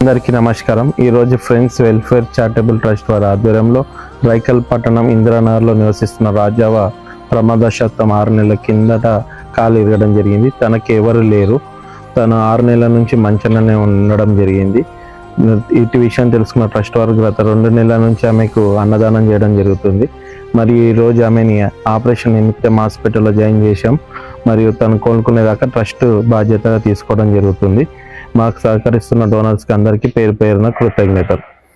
అందరికీ నమస్కారం. ఈరోజు ఫ్రెండ్స్ వెల్ఫేర్ చారిటబుల్ ట్రస్ట్ వారి ఆధ్వర్యంలో రైకల్ పట్టణం ఇందిరానగర్లో నివసిస్తున్న రాజావ ప్రమాదశాతం 6 నెలల కిందట కాలు ఇరగడం జరిగింది. తనకి ఎవరు లేరు. తను 6 నెలల నుంచి మంచంలోనే ఉండడం జరిగింది. ఇటు విషయం తెలుసుకున్న ట్రస్ట్ వారు గత 2 నెలల నుంచి ఆమెకు అన్నదానం చేయడం జరుగుతుంది. మరియు ఈరోజు ఆమెని ఆపరేషన్ నిమిత్తం హాస్పిటల్లో జాయిన్ చేశాం. మరియు తను కోలుకునేదాకా ట్రస్ట్ బాధ్యతగా తీసుకోవడం జరుగుతుంది. మాకు సహకరిస్తున్న డోనర్స్కి అందరికీ పేరు పేరున కృతజ్ఞతలు.